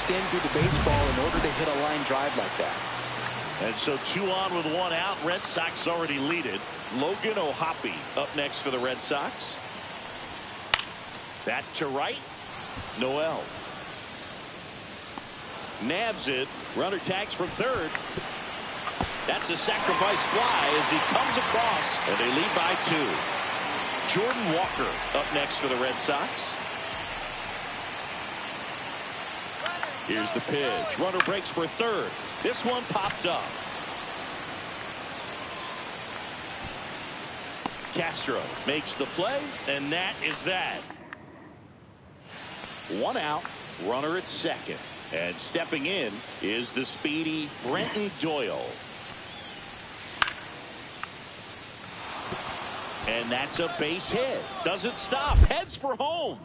extend through the baseball in order to hit a line drive like that. And so 2 on with 1 out. Red Sox already lead it. Logan O'Hoppe up next for the Red Sox. That to right. Noel nabs it. Runner tags from third. That's a sacrifice fly as he comes across, and they lead by 2. Jordan Walker up next for the Red Sox. Here's the pitch. Runner breaks for third. This one popped up. Castro makes the play, and that is that. 1 out. Runner at second. And stepping in is the speedy Brenton Doyle. And that's a base hit. Doesn't stop. Heads for home.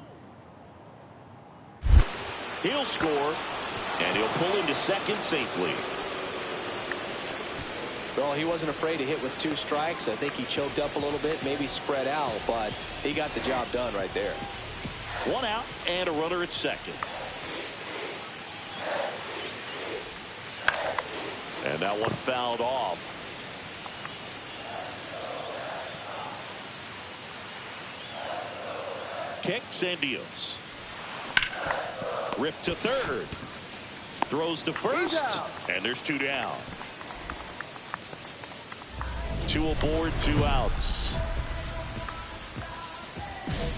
He'll score, and he'll pull into second safely. Well, he wasn't afraid to hit with 2 strikes. I think he choked up a little bit, maybe spread out, but he got the job done right there. 1 out and a runner at second. And that one fouled off. Kicks and deals. Ripped to third. Throws to first. And there's 2 down. 2 aboard, 2 outs.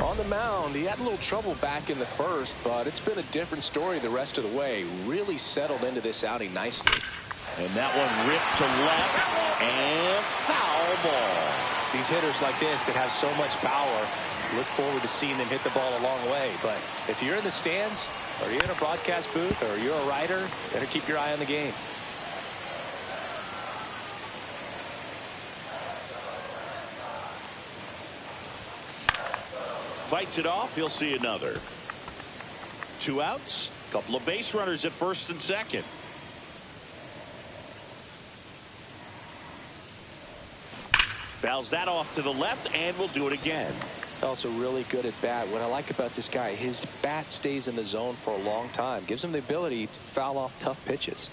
On the mound, he had a little trouble back in the first, but it's been a different story the rest of the way. Really settled into this outing nicely. And that one ripped to left and foul ball. These hitters like this that have so much power, look forward to seeing them hit the ball a long way. But if you're in the stands, or you're in a broadcast booth, or you're a writer, better keep your eye on the game. Fights it off. He'll see another. 2 outs. Couple of base runners at first and second. Fouls that off to the left, and will do it again. Also really good at bat. What I like about this guy, his bat stays in the zone for a long time. Gives him the ability to foul off tough pitches.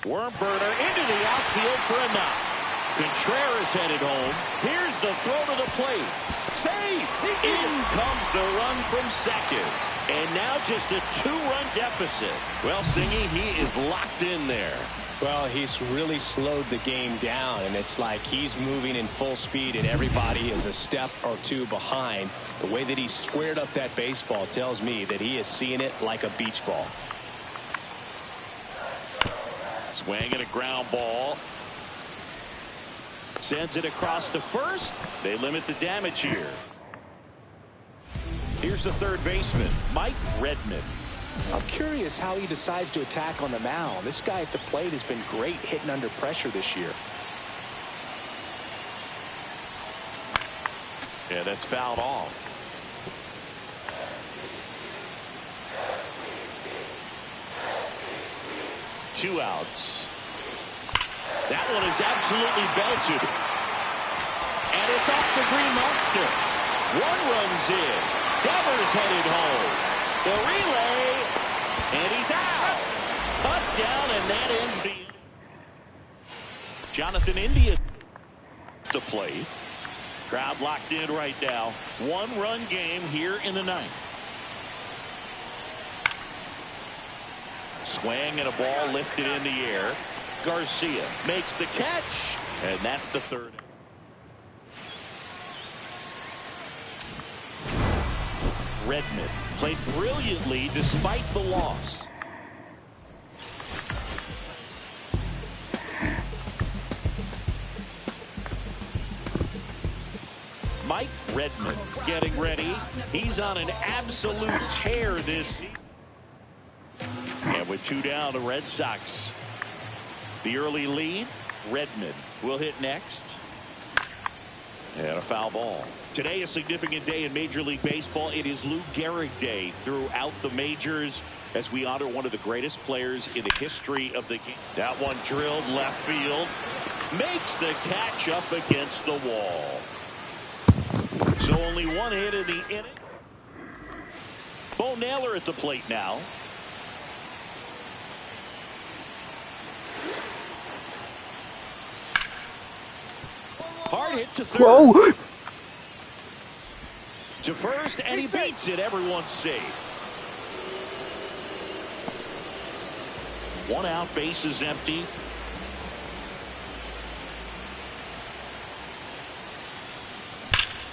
Worm burner into the outfield for a knock. Contreras headed home. Here's the throw to the plate. Save! In comes the run from second. And now just a 2-run deficit. Well, Singy, he is locked in there. Well, he's really slowed the game down, and it's like he's moving in full speed, and everybody is a step or 2 behind. The way that he squared up that baseball tells me that he is seeing it like a beach ball. Swing and a ground ball. Sends it across to first. They limit the damage here. Here's the third baseman, Mike Redmond. I'm curious how he decides to attack on the mound. This guy at the plate has been great hitting under pressure this year. Yeah, that's fouled off. Two outs. That one is absolutely belted. And it's off the Green Monster. 1 runs in. Devers headed home. The relay. And he's out. Cut down, and that ends the... Jonathan India to play. Crowd locked in right now. 1-run game here in the 9th. Swing and a ball lifted in the air. Garcia makes the catch, and that's the third. Redmond played brilliantly despite the loss. Mike Redmond getting ready. He's on an absolute tear this season. And with 2 down, the Red Sox. The early lead. Redmond will hit next. And a foul ball. Today, a significant day in Major League Baseball. It is Lou Gehrig Day throughout the majors. as we honor one of the greatest players in the history of the game. That one drilled left field. Makes the catch up against the wall. So only one hit in the inning. Bo Naylor at the plate now. Hard hit to third. Whoa. To first, and he beats it. Everyone's safe. One out, base is empty.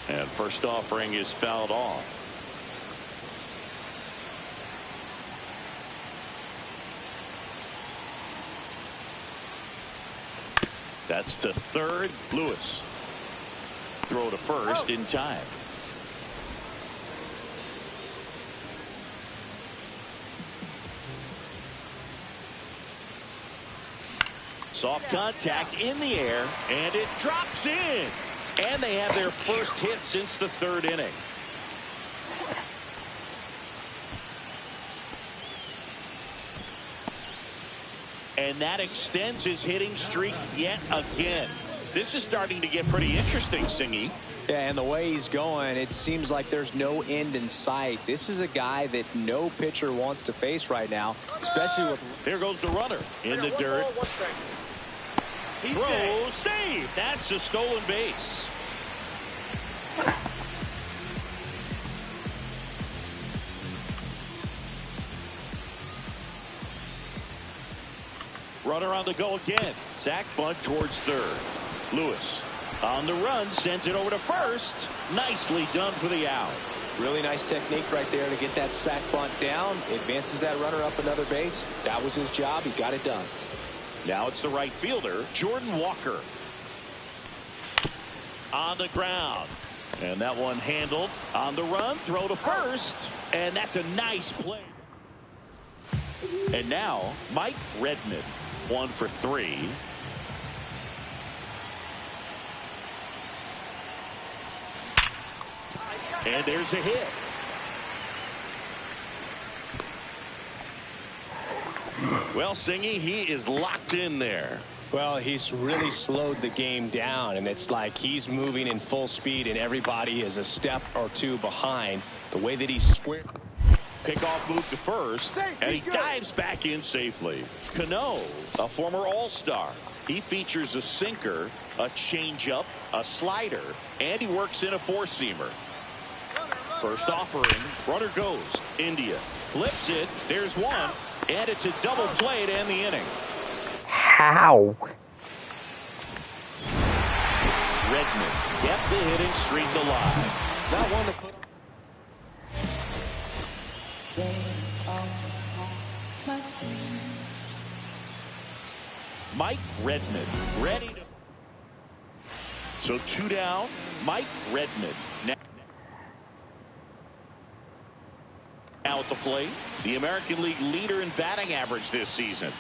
And first offering is fouled off. That's to third. Lewis. Throw to first in time. Soft contact in the air, and it drops in. And they have their first hit since the third inning. And that extends his hitting streak yet again. This is starting to get pretty interesting, Singy. Yeah, and the way he's going, it seems like there's no end in sight. This is a guy that no pitcher wants to face right now, especially with... There goes the runner in the dirt. Throw, save. That's a stolen base. Runner on the go again. Sack bunt towards third. Lewis on the run, sends it over to first. Nicely done for the out. Really nice technique right there to get that sack bunt down. Advances that runner up another base. That was his job. He got it done. Now it's the right fielder, Jordan Walker. On the ground. And that one handled. On the run, throw to first. And that's a nice play. And now, Mike Redmond. 1 for 3. And there's a hit. Well, Singy, he is locked in there. Well, he's really slowed the game down, and it's like he's moving in full speed, and everybody is a step or two behind. The way that he's squared. Pickoff move to first, and he dives back in safely. Cano, a former All-Star. He features a sinker, a changeup, a slider, and he works in a four-seamer. First offering, runner goes. India flips it. There's one, and it's a double play to end the inning. How? Redmond kept the hitting streak alive. Not one to put. Mike Redmond ready to. So 2 down. Mike Redmond now at the plate. The American League leader in batting average this season.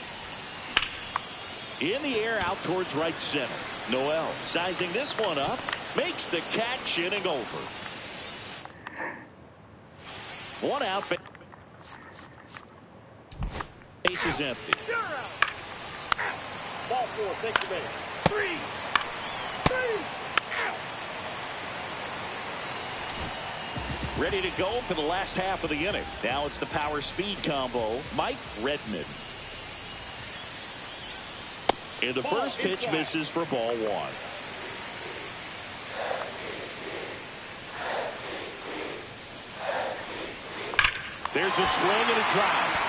In the air out towards right center. Noel sizing this one up. Makes the catch, inning over. One out. Base is empty. Ball 4, take the base. 3. Ready to go for the last half of the inning. Now it's the power speed combo. Mike Redmond. And the first pitch misses for ball 1. There's a swing and a drive.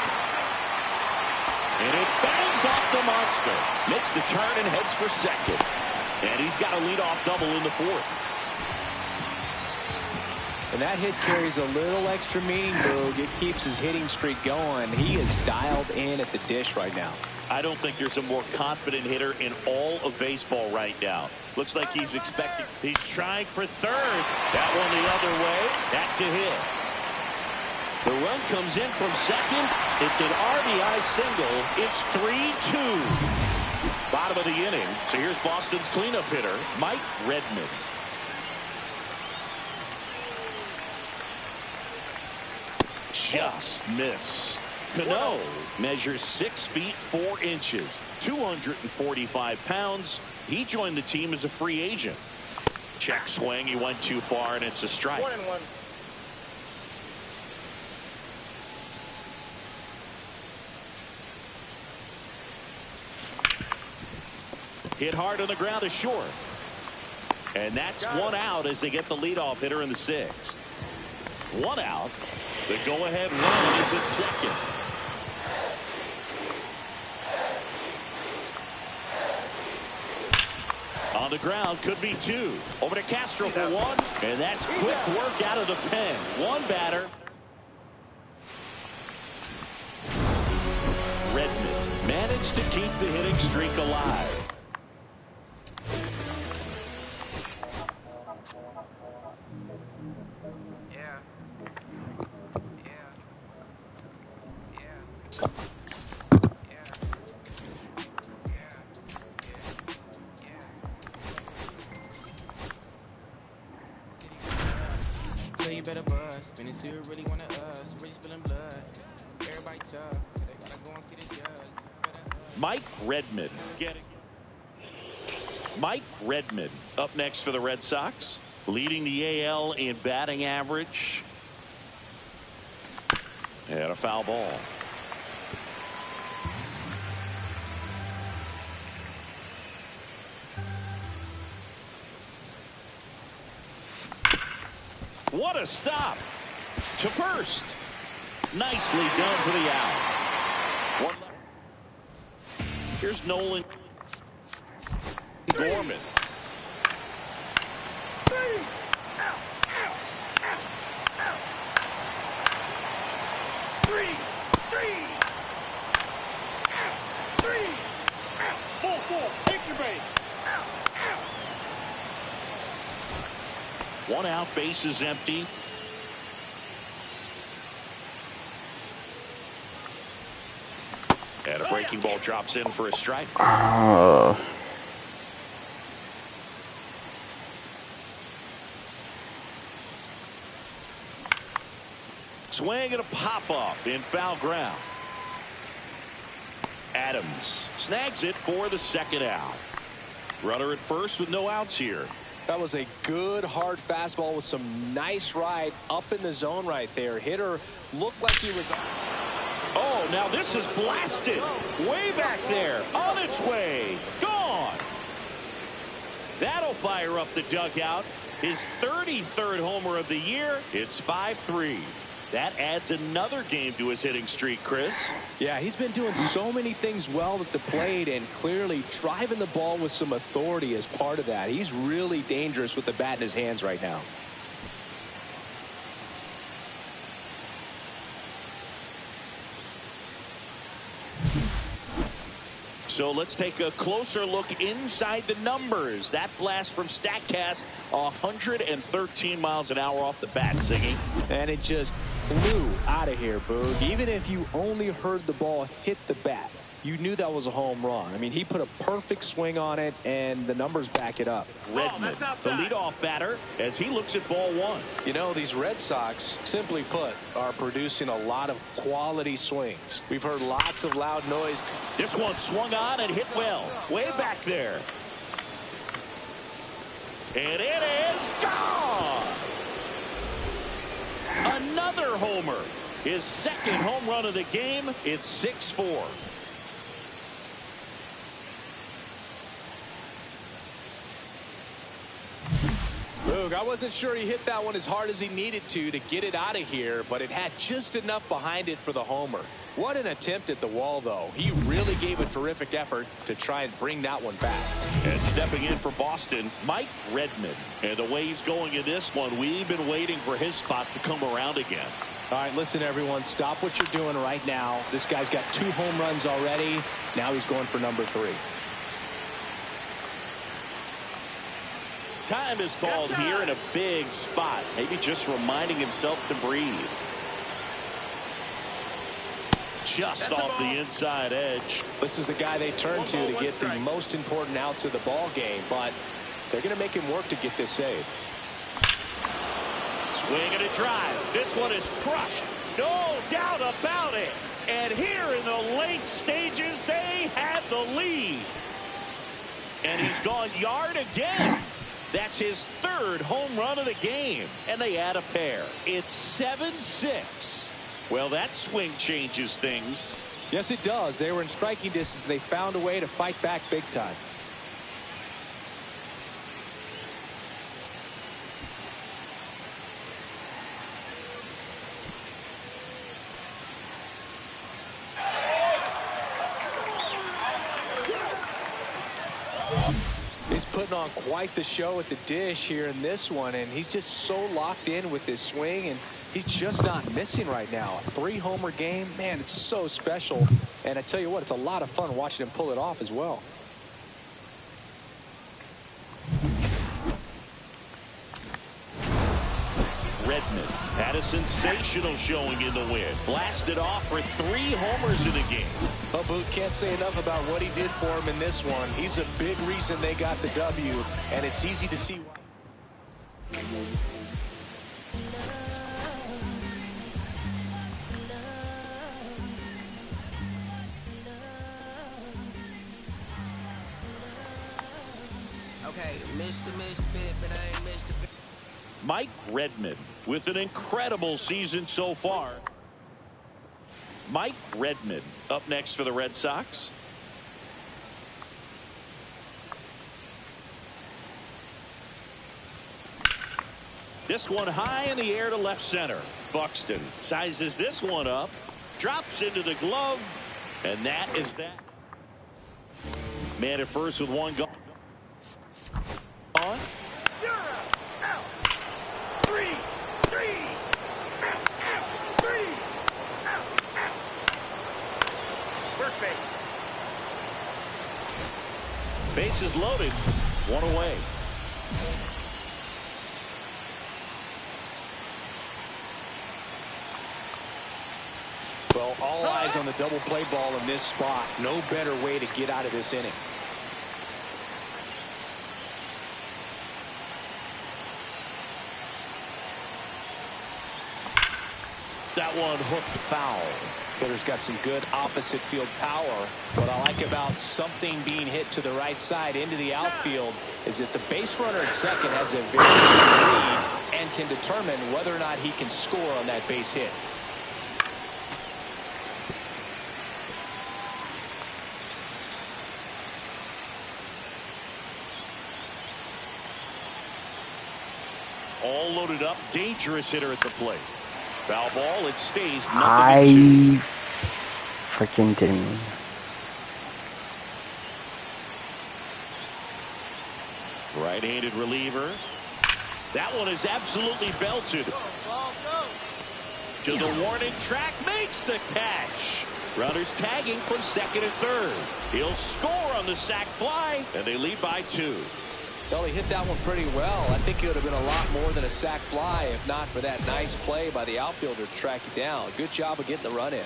And it bangs off the monster. Makes the turn and heads for second. And he's got a leadoff double in the 4th. And that hit carries a little extra meaning, Boog. It keeps his hitting streak going. He is dialed in at the dish right now. I don't think there's a more confident hitter in all of baseball right now. Looks like he's expecting. He's trying for third. That one the other way. That's a hit. The run comes in from second. It's an RBI single. It's 3-2. Bottom of the inning. So here's Boston's cleanup hitter, Mike Redmond. Just missed. Cano measures 6 feet 4 inches, 245 pounds. He joined the team as a free agent. Check swing. He went too far, and it's a strike. 1-1. Hit hard on the ground is short. And that's one out as they get the leadoff hitter in the 6th. One out. The go-ahead run is at second. On the ground, could be 2. Over to Castro for 1. And that's quick work out of the pen. One batter. Redmond managed to keep the hitting streak alive. So you better buzz. When it's here, really wanna us. Really spilling blood. Everybody tough. So they gotta go and see the judge. Mike Redmond. Mike Redmond up next for the Red Sox, leading the AL in batting average. And a foul ball. What a stop to first. Nicely done for the out. Here's Nolan Gorman. One out, base is empty. And a breaking ball drops in for a strike. Swing and a pop-up in foul ground. Adams snags it for the second out. Runner at first with no outs here. That was a good hard fastball with some nice ride up in the zone right there. Hitter looked like he was. Oh, now this is blasted. Way back there. On its way. Gone. That'll fire up the dugout. His 33rd homer of the year. It's 5-3. That adds another game to his hitting streak, Chris. Yeah, he's been doing so many things well at the plate, and clearly driving the ball with some authority as part of that. He's really dangerous with the bat in his hands right now. So let's take a closer look inside the numbers. That blast from StatCast, 113 miles an hour off the bat, Ziggy. And it just flew out of here, Boog. Even if you only heard the ball hit the bat, you knew that was a home run. I mean, he put a perfect swing on it, and the numbers back it up. Redmond, the leadoff batter, as he looks at ball 1. You know, these Red Sox, simply put, are producing a lot of quality swings. We've heard lots of loud noise. This one swung on and hit well. Way back there. And it is gone. Another homer. His second home run of the game. It's 6-4. Boog, I wasn't sure he hit that one as hard as he needed to get it out of here, but it had just enough behind it for the homer. What an attempt at the wall, though. He really gave a terrific effort to try and bring that one back. And stepping in for Boston, Mike Redmond. And the way he's going in this one, we've been waiting for his spot to come around again. All right, listen, everyone, stop what you're doing right now. This guy's got 2 home runs already. Now he's going for number 3. Time is called here in a big spot. Maybe just reminding himself to breathe. Just off the inside edge. This is the guy they turn to get the most important outs of the ball game, but they're going to make him work to get this save. Swing and a drive. This one is crushed. No doubt about it. And here in the late stages, they had the lead. And he's gone yard again. That's his third home run of the game. And they add a pair. It's 7-6. Well, that swing changes things. Yes, it does. They were in striking distance. They found a way to fight back big time. He's putting on quite the show at the dish here in this one, and he's just so locked in with this swing, and he's just not missing right now. A 3-homer game, man, it's so special. And I tell you what, it's a lot of fun watching him pull it off as well. Redmond had a sensational showing in the win. Blasted off for 3 homers in the game. Well, Boot, can't say enough about what he did for him in this one. He's a big reason they got the W, and it's easy to see why. Okay, Mr. Misfit, but I ain't Mr. Fit. Mike Redmond with an incredible season so far. Mike Redmond up next for the Red Sox. This one high in the air to left center. Buxton sizes this one up, drops into the glove, and that is that. Man at first with one gone. On. Bases loaded, one away. Well, all eyes on the double play ball in this spot. No better way to get out of this inning. That one hooked foul. Hitter's got some good opposite field power. What I like about something being hit to the right side into the outfield is that the base runner at second has a very good read and can determine whether or not he can score on that base hit. All loaded up, dangerous hitter at the plate. Foul ball, it stays I freaking didn't. Right-handed reliever. That one is absolutely belted. To the warning track, makes the catch. Runners tagging from second and third. He'll score on the sac fly, and they lead by 2. Well, he hit that one pretty well. I think it would have been a lot more than a sac fly if not for that nice play by the outfielder to track it down. Good job of getting the run in.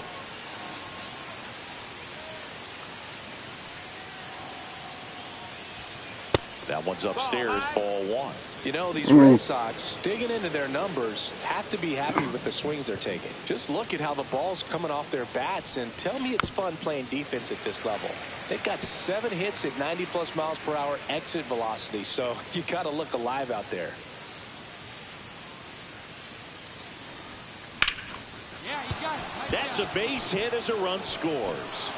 That one's upstairs, ball 1. You know, these Red Sox, digging into their numbers, have to be happy with the swings they're taking. Just look at how the ball's coming off their bats, and tell me it's fun playing defense at this level. They've got 7 hits at 90+ miles per hour exit velocity, so you got to look alive out there. Yeah, you got it. Nice That's job. a base hit as a run scores.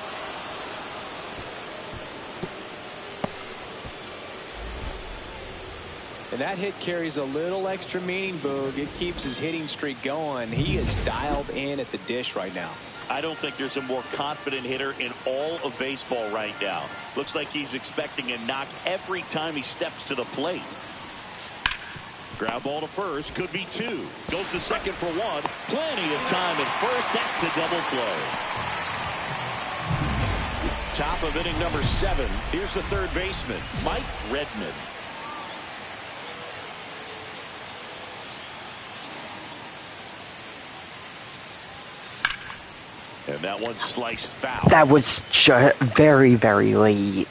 And that hit carries a little extra meaning, Boog. It keeps his hitting streak going. He is dialed in at the dish right now. I don't think there's a more confident hitter in all of baseball right now. Looks like he's expecting a knock every time he steps to the plate. Ground ball to first, could be 2. Goes to second for 1. Plenty of time at first. That's a double play. Top of inning number 7. Here's the third baseman, Mike Redmond. And that one sliced foul. That was just very, very late.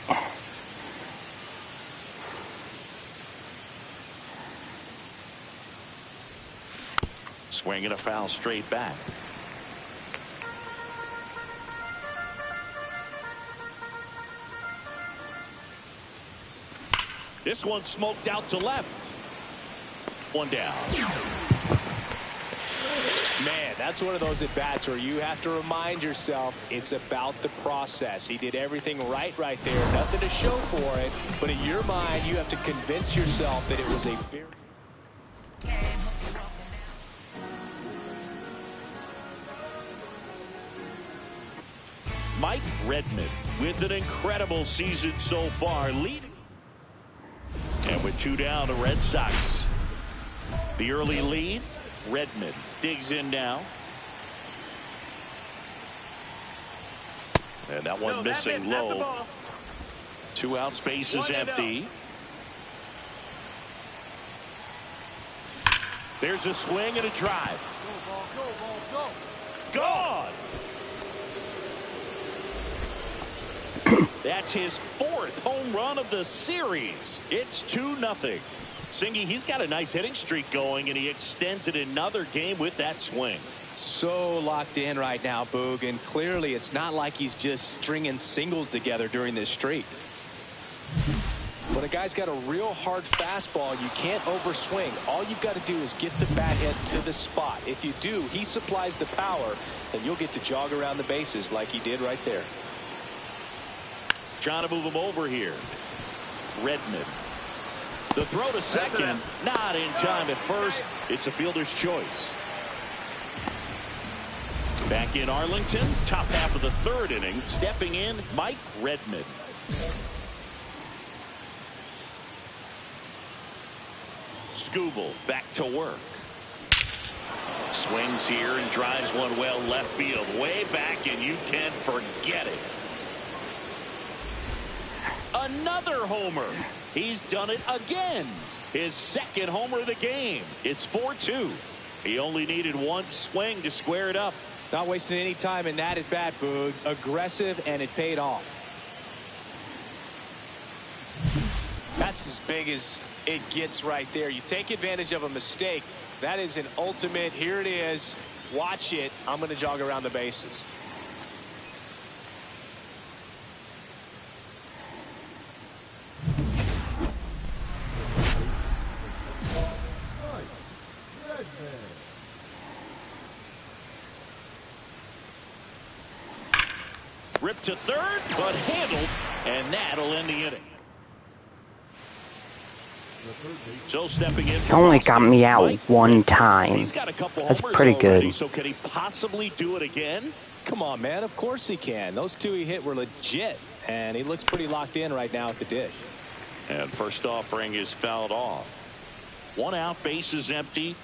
Swinging a foul straight back. This one smoked out to left. One down. Man, that's one of those at-bats where you have to remind yourself it's about the process. He did everything right there. Nothing to show for it. But in your mind, you have to convince yourself that it was a very... Mike Redmond with an incredible season so far, leading. And with 2 down, the Red Sox. The early lead. Redmond digs in now. And that one missing low. 2 out, space is empty. There's a swing and a drive. Go, ball, go. Gone. That's his 4th home run of the series. It's 2-0. Singy, he's got a nice hitting streak going, and he extends it another game with that swing. So locked in right now, Boog, and clearly it's not like he's just stringing singles together during this streak. When a guy's got a real hard fastball, you can't overswing. All you've got to do is get the bat head to the spot. If you do, he supplies the power, and you'll get to jog around the bases like he did right there. Trying to move him over here. Redmond. The throw to second, not in time at first. It's a fielder's choice. Back in Arlington, top half of the 3rd inning. Stepping in, Mike Redmond. Skubal back to work. Swings here and drives one well left field. Way back, and you can forget it. Another homer. He's done it again. His 2nd homer of the game. It's 4-2. He only needed 1 swing to square it up. Not wasting any time in that at bat, Boog. Aggressive, and it paid off. That's as big as it gets right there. You take advantage of a mistake. That is an ultimate. Here it is. Watch it. I'm going to jog around the bases. Ripped to 3rd, but handled, and that'll end the inning. So stepping in, He only got me out 1 time. He's got a couple That's homers pretty already, good. so can he possibly do it again? Come on, man. Of course he can. Those 2 he hit were legit, and he looks pretty locked in right now at the dish. And first offering is fouled off. 1 out, base is empty.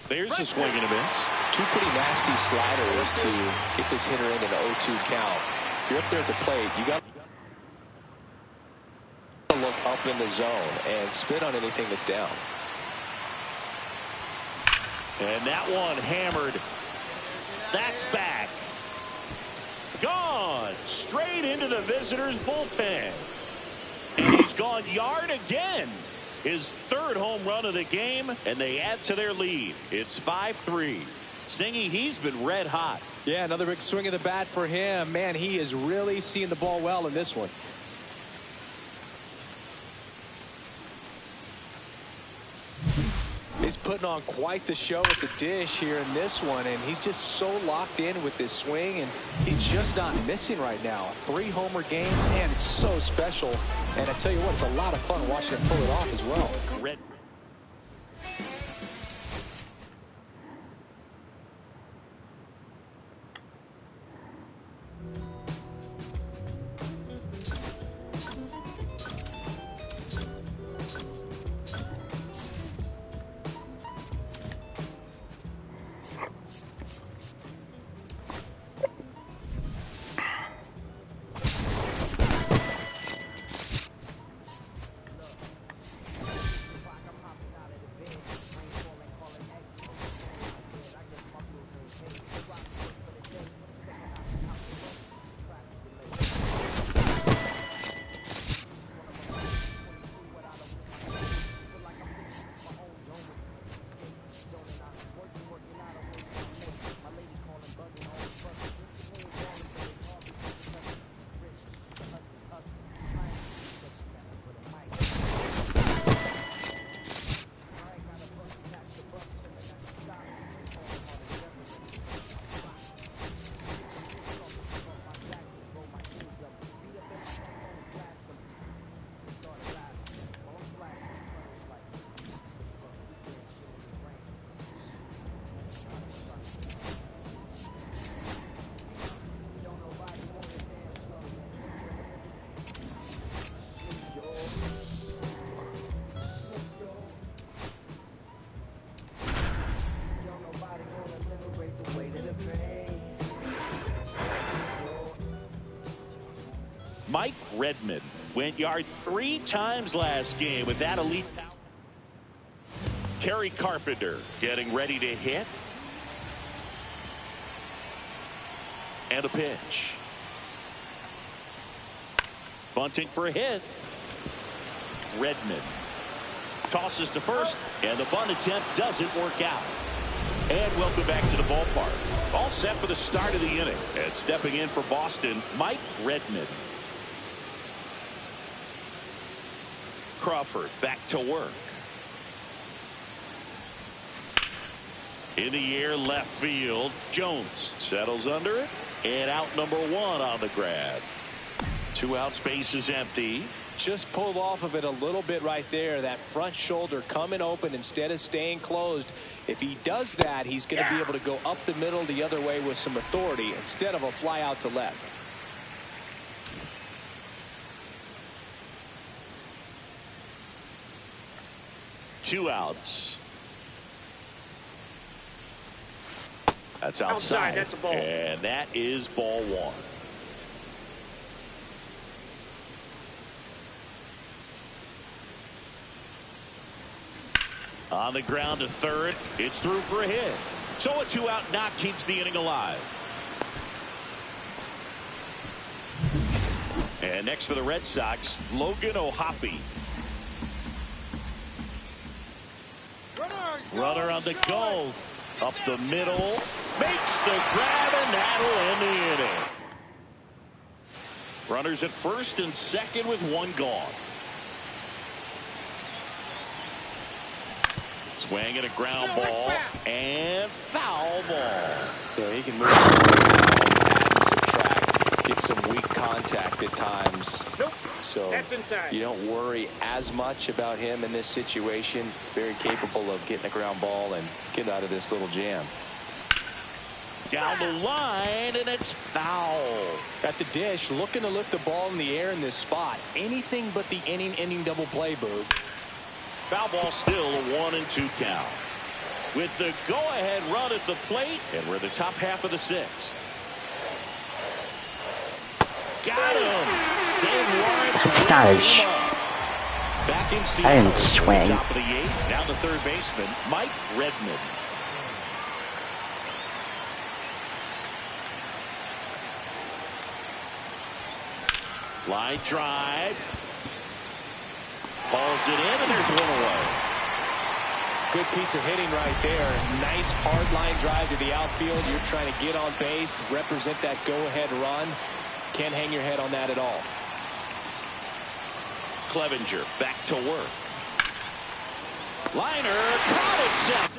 There's a swing and a miss. 2 pretty nasty sliders to get this hitter in an 0-2 count. You're up there at the plate. You got to look up in the zone and spit on anything that's down. And that one hammered. That's back. Gone. Straight into the visitor's bullpen. And he's gone yard again. His 3rd home run of the game, and they add to their lead. It's 5-3. Singy, he's been red hot. Yeah, another big swing of the bat for him. Man, he is really seeing the ball well in this one. He's putting on quite the show at the dish here in this one, and he's just so locked in with this swing, and he's just not missing right now. 3-homer game, man, it's so special. And I tell you what, it's a lot of fun watching him pull it off as well. Red. Mike Redmond went yard 3 times last game with that elite power. Kerry Carpenter getting ready to hit. And a pitch. Bunting for a hit. Redmond tosses to first, and the bunt attempt doesn't work out. And welcome back to the ballpark. All set for the start of the inning. And stepping in for Boston, Mike Redmond. Crawford back to work. In the air, left field. Jones settles under it. And out number 1 on the grab. 2 out, space is empty. Just pulled off of it a little bit right there. That front shoulder coming open instead of staying closed. If he does that, he's going to be able to go up the middle the other way with some authority instead of a fly out to left. Two outs. That's outside. That's a ball. And that is ball 1. On the ground to third. It's through for a hit. So a 2-out knock keeps the inning alive. And next for the Red Sox, Logan O'Hoppe. Runner on the go. Up the middle. Makes the grab, and that'll end the inning. Runners at first and second with 1 gone. Swing at a ground ball and foul ball. Yeah, he can move add and subtract, get some weak contact at times. Nope. So That's inside. You don't worry as much about him in this situation. Very capable of getting a ground ball and getting out of this little jam. Down the line, and it's foul. At the dish, looking to lift the ball in the air in this spot. Anything but the inning double play, Boog. Foul ball, still a 1-2 count. With the go-ahead run at the plate, and we're in the top half of the 6th. Got him. Dave Lawrence Gosh. back in I Seattle. didn't swing. Top of the 8th. Down to third baseman Mike Redmond. Line drive. Balls it in, and there's 1 away. Good piece of hitting right there. Nice hard line drive to the outfield. You're trying to get on base, represent that go-ahead run. Can't hang your head on that at all. Clevenger back to work. Liner, caught it, set.